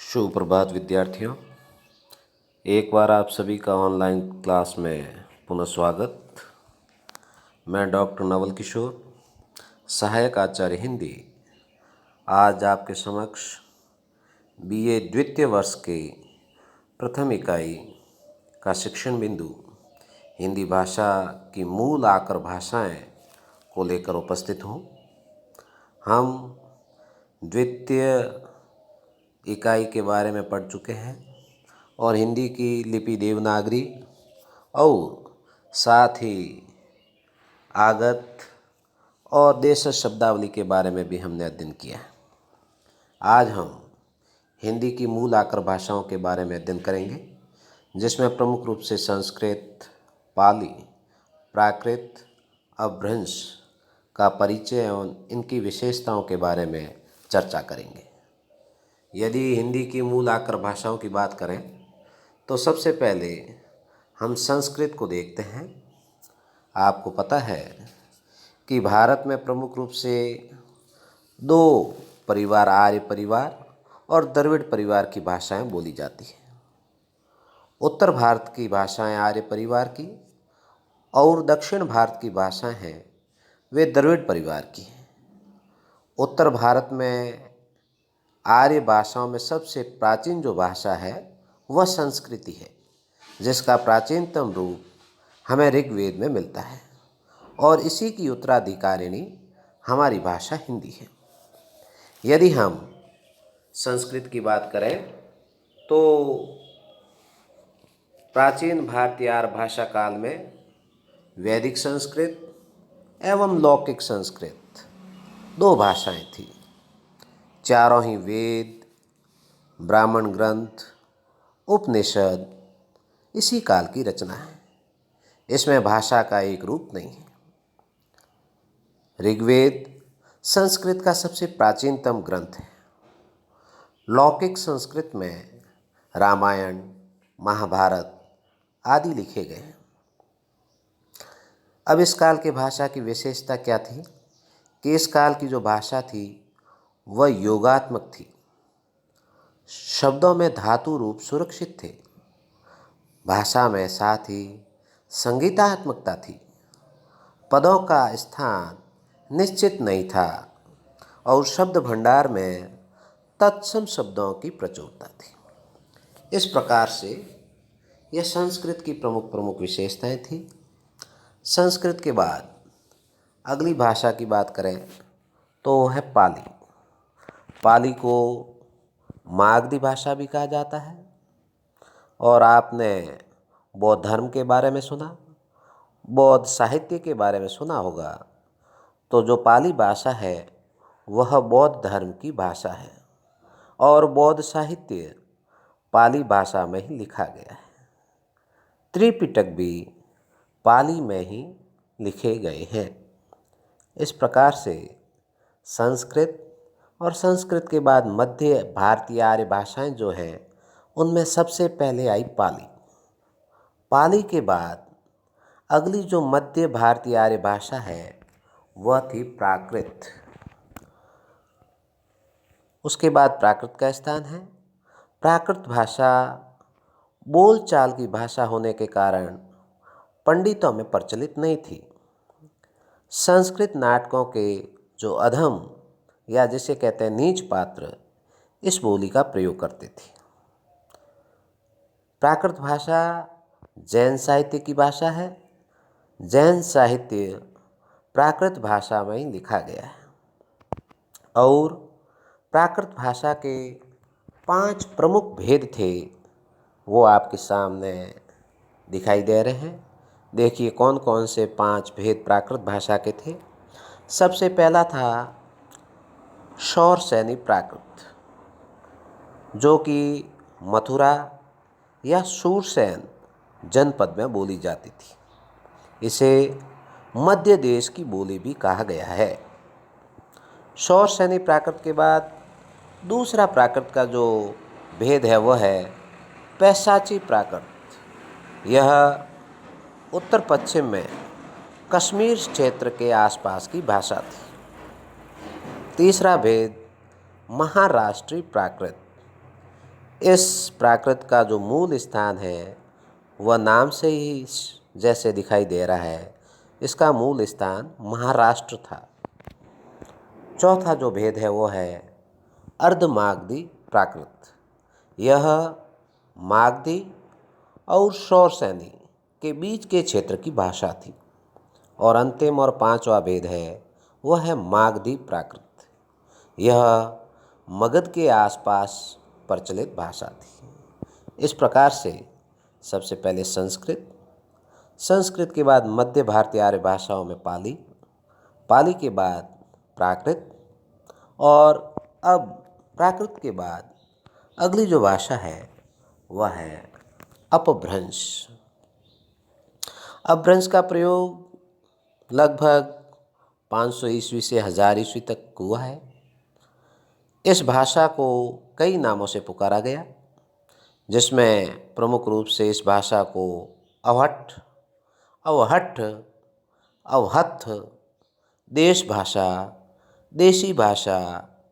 सुप्रभात विद्यार्थियों। एक बार आप सभी का ऑनलाइन क्लास में पुनः स्वागत। मैं डॉक्टर नवल किशोर, सहायक आचार्य हिंदी, आज आपके समक्ष बीए द्वितीय वर्ष के प्रथम इकाई का शिक्षण बिंदु हिंदी भाषा की मूल आकर भाषाएं को लेकर उपस्थित हूँ। हम द्वितीय इकाई के बारे में पढ़ चुके हैं और हिंदी की लिपि देवनागरी और साथ ही आगत और देशज शब्दावली के बारे में भी हमने अध्ययन किया है। आज हम हिंदी की मूल आकर भाषाओं के बारे में अध्ययन करेंगे, जिसमें प्रमुख रूप से संस्कृत, पाली, प्राकृत, अपभ्रंश का परिचय एवं इनकी विशेषताओं के बारे में चर्चा करेंगे। यदि हिंदी की मूल आकर भाषाओं की बात करें तो सबसे पहले हम संस्कृत को देखते हैं। आपको पता है कि भारत में प्रमुख रूप से दो परिवार, आर्य परिवार और द्रविड़ परिवार की भाषाएं बोली जाती हैं। उत्तर भारत की भाषाएं आर्य परिवार की और दक्षिण भारत की भाषाएं हैं वे द्रविड़ परिवार की हैं। उत्तर भारत में आर्य भाषाओं में सबसे प्राचीन जो भाषा है वह संस्कृति है, जिसका प्राचीनतम रूप हमें ऋग्वेद में मिलता है और इसी की उत्तराधिकारिणी हमारी भाषा हिंदी है। यदि हम संस्कृत की बात करें तो प्राचीन भारतीय आर्य भाषा काल में वैदिक संस्कृत एवं लौकिक संस्कृत दो भाषाएं थीं। चारों ही वेद, ब्राह्मण ग्रंथ, उपनिषद इसी काल की रचना है। इसमें भाषा का एक रूप नहीं है। ऋग्वेद संस्कृत का सबसे प्राचीनतम ग्रंथ है। लौकिक संस्कृत में रामायण, महाभारत आदि लिखे गए हैं। अब इस काल की भाषा की विशेषता क्या थी कि इस काल की जो भाषा थी वह योगात्मक थी। शब्दों में धातु रूप सुरक्षित थे। भाषा में साथ ही संगीतात्मकता थी। पदों का स्थान निश्चित नहीं था और शब्द भंडार में तत्सम शब्दों की प्रचुरता थी। इस प्रकार से यह संस्कृत की प्रमुख प्रमुख विशेषताएं थी। संस्कृत के बाद अगली भाषा की बात करें तो है पाली। पाली को मागधी भाषा भी कहा जाता है और आपने बौद्ध धर्म के बारे में सुना, बौद्ध साहित्य के बारे में सुना होगा। तो जो पाली भाषा है वह बौद्ध धर्म की भाषा है और बौद्ध साहित्य पाली भाषा में ही लिखा गया है। त्रिपिटक भी पाली में ही लिखे गए हैं। इस प्रकार से संस्कृत और संस्कृत के बाद मध्य भारतीय आर्य भाषाएं जो हैं उनमें सबसे पहले आई पाली। पाली के बाद अगली जो मध्य भारतीय आर्य भाषा है वह थी प्राकृत। उसके बाद प्राकृत का स्थान है। प्राकृत भाषा बोलचाल की भाषा होने के कारण पंडितों में प्रचलित नहीं थी। संस्कृत नाटकों के जो अधम या जिसे कहते हैं नीच पात्र इस बोली का प्रयोग करते थे। प्राकृत भाषा जैन साहित्य की भाषा है। जैन साहित्य प्राकृत भाषा में ही लिखा गया है और प्राकृत भाषा के 5 प्रमुख भेद थे वो आपके सामने दिखाई दे रहे हैं। देखिए कौन कौन से 5 भेद प्राकृत भाषा के थे। सबसे पहला था शौरसेनी प्राकृत, जो कि मथुरा या शूरसेन जनपद में बोली जाती थी। इसे मध्य देश की बोली भी कहा गया है। शौरसेनी प्राकृत के बाद दूसरा प्राकृत का जो भेद है वह है पैशाची प्राकृत। यह उत्तर पश्चिम में कश्मीर क्षेत्र के आसपास की भाषा थी। तीसरा भेद महाराष्ट्री प्राकृत। इस प्राकृत का जो मूल स्थान है वह नाम से ही जैसे दिखाई दे रहा है, इसका मूल स्थान महाराष्ट्र था। चौथा जो भेद है वो है अर्धमागधी प्राकृत। यह मागधी और शौरसेनी के बीच के क्षेत्र की भाषा थी। और अंतिम और पांचवा भेद है वह है मागधी प्राकृत। यह मगध के आसपास प्रचलित भाषा थी। इस प्रकार से सबसे पहले संस्कृत, संस्कृत के बाद मध्य भारतीय आर्य भाषाओं में पाली, पाली के बाद प्राकृत, और अब प्राकृत के बाद अगली जो भाषा है वह है अपभ्रंश। अपभ्रंश का प्रयोग लगभग 500 ईस्वी से 1000 ईस्वी तक हुआ है। इस भाषा को कई नामों से पुकारा गया, जिसमें प्रमुख रूप से इस भाषा को अवहट्ठ, अवहट्ठ, अवहत्थ, देश भाषा, देशी भाषा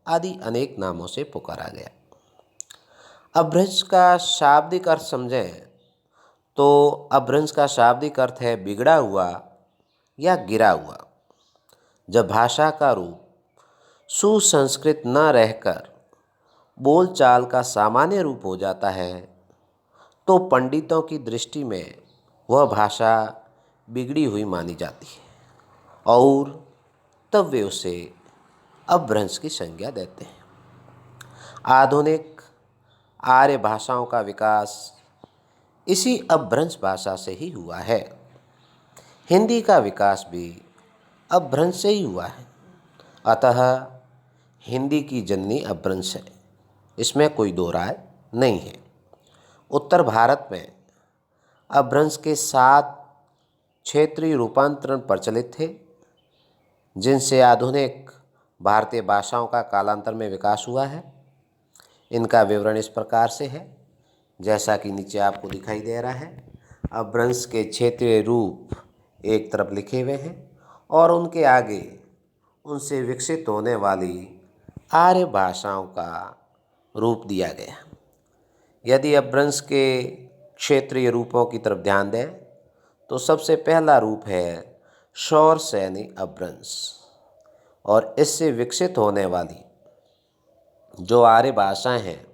आदि अनेक नामों से पुकारा गया। अपभ्रंश का शाब्दिक अर्थ समझें तो अपभ्रंश का शाब्दिक अर्थ है बिगड़ा हुआ या गिरा हुआ। जब भाषा का रूप सुसंस्कृत न रहकर बोलचाल का सामान्य रूप हो जाता है तो पंडितों की दृष्टि में वह भाषा बिगड़ी हुई मानी जाती है और तब वे उसे अपभ्रंश की संज्ञा देते हैं। आधुनिक आर्य भाषाओं का विकास इसी अपभ्रंश भाषा से ही हुआ है। हिंदी का विकास भी अपभ्रंश से ही हुआ है। अतः हिंदी की जननी अपभ्रंश है, इसमें कोई दो राय नहीं है। उत्तर भारत में अपभ्रंश के 7 क्षेत्रीय रूपांतरण प्रचलित थे, जिनसे आधुनिक भारतीय भाषाओं का कालांतर में विकास हुआ है। इनका विवरण इस प्रकार से है, जैसा कि नीचे आपको दिखाई दे रहा है। अपभ्रंश के क्षेत्रीय रूप एक तरफ लिखे हुए हैं और उनके आगे उनसे विकसित होने वाली आर्य भाषाओं का रूप दिया गया। यदि अपभ्रंश के क्षेत्रीय रूपों की तरफ ध्यान दें तो सबसे पहला रूप है शौरसेनी अपभ्रंश, और इससे विकसित होने वाली जो आर्य भाषाएं हैं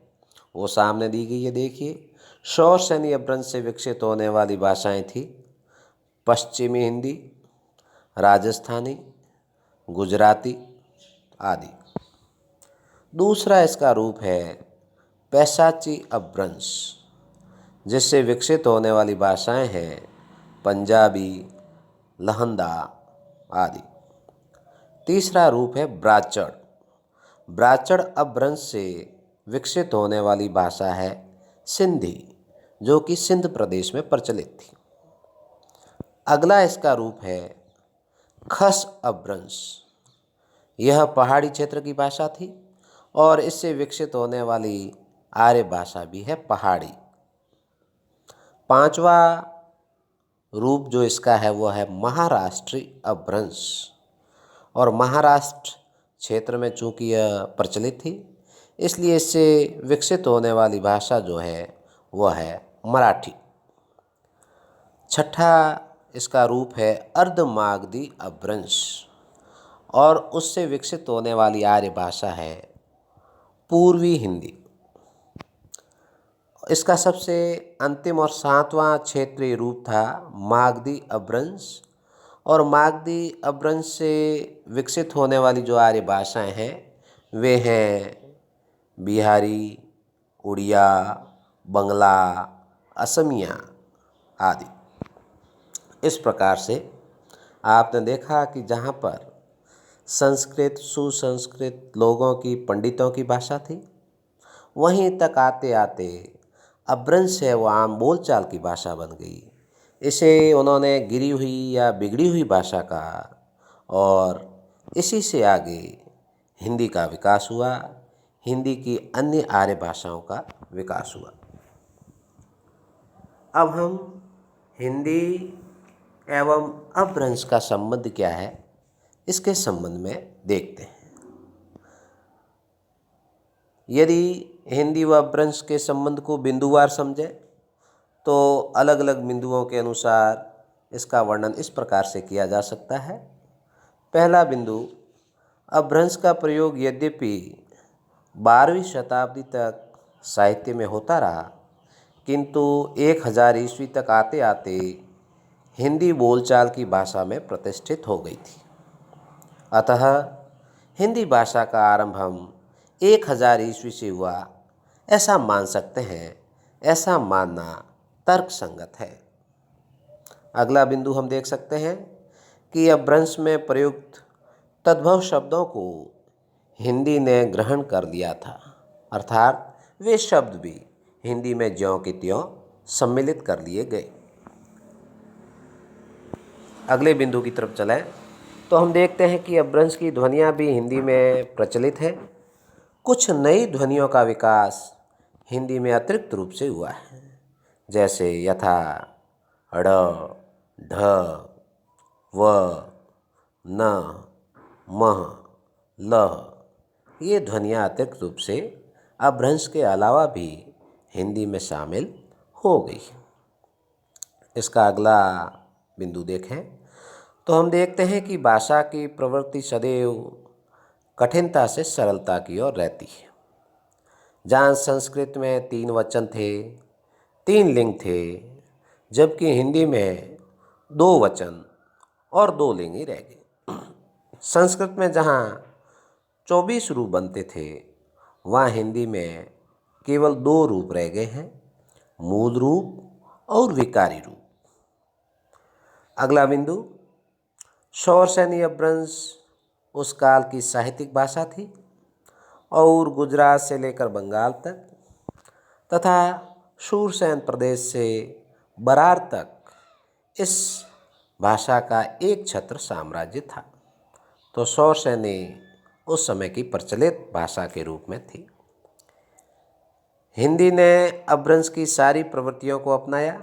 वो सामने दी गई है। देखिए, शौरसेनी अपभ्रंश से विकसित होने वाली भाषाएं थी पश्चिमी हिंदी, राजस्थानी, गुजराती आदि। दूसरा इसका रूप है पैशाची अपभ्रंश, जिससे विकसित होने वाली भाषाएं हैं पंजाबी, लहंदा आदि। तीसरा रूप है ब्राह्मण। ब्राह्मण अपभ्रंश से विकसित होने वाली भाषा है सिंधी, जो कि सिंध प्रदेश में प्रचलित थी। अगला इसका रूप है खस अपभ्रंश। यह पहाड़ी क्षेत्र की भाषा थी और इससे विकसित होने वाली आर्य भाषा भी है पहाड़ी। पांचवा रूप जो इसका है वो है महाराष्ट्री अपभ्रंश, और महाराष्ट्र क्षेत्र में चूंकि यह प्रचलित थी इसलिए इससे विकसित होने वाली भाषा जो है वह है मराठी। छठा इसका रूप है अर्धमागधी अपभ्रंश, और उससे विकसित होने वाली आर्य भाषा है पूर्वी हिंदी। इसका सबसे अंतिम और 7वां क्षेत्रीय रूप था मागधी अपभ्रंश, और मागधी अपभ्रंश से विकसित होने वाली जो आर्य भाषाएं हैं वे हैं बिहारी, उड़िया, बंगला, असमिया आदि। इस प्रकार से आपने देखा कि जहाँ पर संस्कृत सुसंस्कृत लोगों की, पंडितों की भाषा थी, वहीं तक आते आते अपभ्रंश है वो आम बोलचाल की भाषा बन गई। इसे उन्होंने गिरी हुई या बिगड़ी हुई भाषा कहा, और इसी से आगे हिंदी का विकास हुआ, हिंदी की अन्य आर्य भाषाओं का विकास हुआ। अब हम हिंदी एवं अपभ्रंश का संबंध क्या है इसके संबंध में देखते हैं। यदि हिंदी व अपभ्रंश के संबंध को बिंदुवार समझें तो अलग अलग बिंदुओं के अनुसार इसका वर्णन इस प्रकार से किया जा सकता है। पहला बिंदु, अपभ्रंश का प्रयोग यद्यपि 12वीं शताब्दी तक साहित्य में होता रहा, किंतु 1000 ईस्वी तक आते आते हिंदी बोलचाल की भाषा में प्रतिष्ठित हो गई थी। अतः हिंदी भाषा का आरंभ हम 1000 ईस्वी से हुआ ऐसा मान सकते हैं। ऐसा मानना तर्कसंगत है। अगला बिंदु हम देख सकते हैं कि अपभ्रंश में प्रयुक्त तद्भव शब्दों को हिंदी ने ग्रहण कर लिया था, अर्थात वे शब्द भी हिंदी में ज्यों के त्यों सम्मिलित कर लिए गए। अगले बिंदु की तरफ चलें तो हम देखते हैं कि अपभ्रंश की ध्वनियाँ भी हिंदी में प्रचलित है। कुछ नई ध्वनियों का विकास हिंदी में अतिरिक्त रूप से हुआ है, जैसे यथा, ढ़, ढ, व, न, मह, लह। ये ध्वनियाँ अतिरिक्त रूप से अपभ्रंश के अलावा भी हिंदी में शामिल हो गई। इसका अगला बिंदु देखें तो हम देखते हैं कि भाषा की प्रवृत्ति सदैव कठिनता से सरलता की ओर रहती है। जहाँ संस्कृत में 3 वचन थे, 3 लिंग थे, जबकि हिंदी में 2 वचन और 2 लिंग ही रह गए। संस्कृत में जहाँ 24 रूप बनते थे, वहाँ हिंदी में केवल 2 रूप रह गए हैं, मूल रूप और विकारी रूप। अगला बिंदु, शौरसेनी अपभ्रंश उस काल की साहित्यिक भाषा थी और गुजरात से लेकर बंगाल तक तथा शूरसेन प्रदेश से बरार तक इस भाषा का एक छत्र साम्राज्य था। तो शौरसेनी उस समय की प्रचलित भाषा के रूप में थी। हिंदी ने अपभ्रंश की सारी प्रवृत्तियों को अपनाया।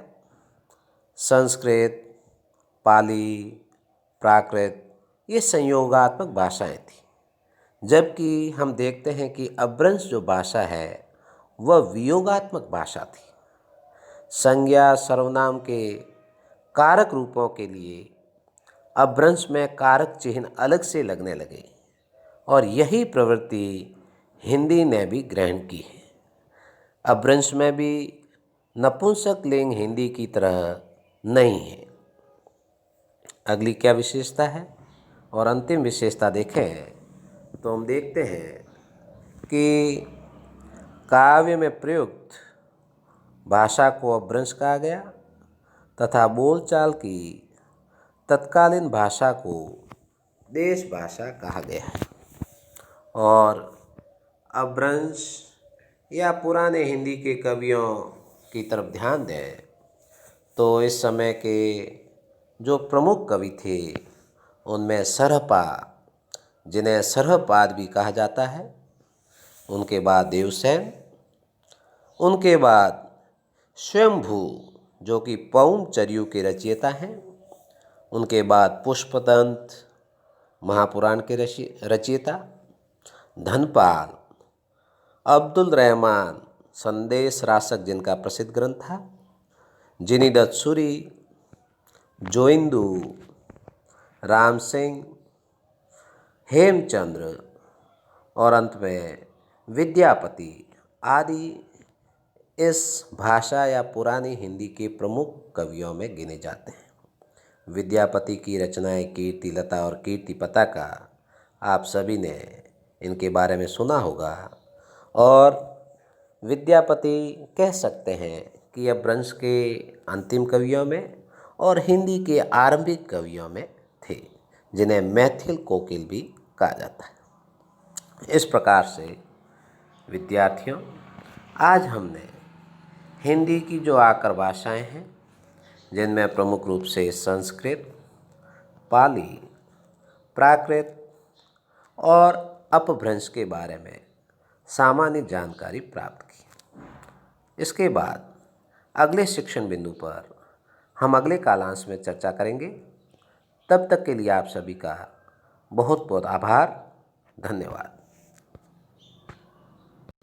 संस्कृत, पाली, प्राकृत ये संयोगात्मक भाषाएं थी, जबकि हम देखते हैं कि अपभ्रंश जो भाषा है वह वियोगात्मक भाषा थी। संज्ञा सर्वनाम के कारक रूपों के लिए अपभ्रंश में कारक चिन्ह अलग से लगने लगे और यही प्रवृत्ति हिंदी ने भी ग्रहण की है। अपभ्रंश में भी नपुंसक लिंग हिंदी की तरह नहीं है। अगली क्या विशेषता है और अंतिम विशेषता देखें तो हम देखते हैं कि काव्य में प्रयुक्त भाषा को अपभ्रंश कहा गया तथा बोलचाल की तत्कालीन भाषा को देश भाषा कहा गया है। और अपभ्रंश या पुराने हिंदी के कवियों की तरफ ध्यान दें तो इस समय के जो प्रमुख कवि थे उनमें सरहपा, जिन्हें सरहपाद भी कहा जाता है, उनके बाद देवसेन, उनके बाद स्वयंभू जो कि पौम चरियू के रचयिता हैं, उनके बाद पुष्पदंत महापुराण के रचयिता, धनपाल, अब्दुल रहमान संदेश रासक जिनका प्रसिद्ध ग्रंथ था, जिनीदत्त सूरी, जोइंदू, राम सिंह, हेमचंद्र और अंत में विद्यापति आदि इस भाषा या पुरानी हिंदी के प्रमुख कवियों में गिने जाते हैं। विद्यापति की रचनाएं कीर्तिलता और कीर्तिपता का आप सभी ने इनके बारे में सुना होगा और विद्यापति कह सकते हैं कि अपभ्रंश के अंतिम कवियों में और हिंदी के आरंभिक कवियों में थे, जिन्हें मैथिल कोकिल भी कहा जाता है। इस प्रकार से विद्यार्थियों, आज हमने हिंदी की जो आकर भाषाएं हैं, जिनमें प्रमुख रूप से संस्कृत, पाली, प्राकृत और अपभ्रंश के बारे में सामान्य जानकारी प्राप्त की। इसके बाद अगले शिक्षण बिंदु पर हम अगले कालांश में चर्चा करेंगे। तब तक के लिए आप सभी का बहुत बहुत आभार, धन्यवाद।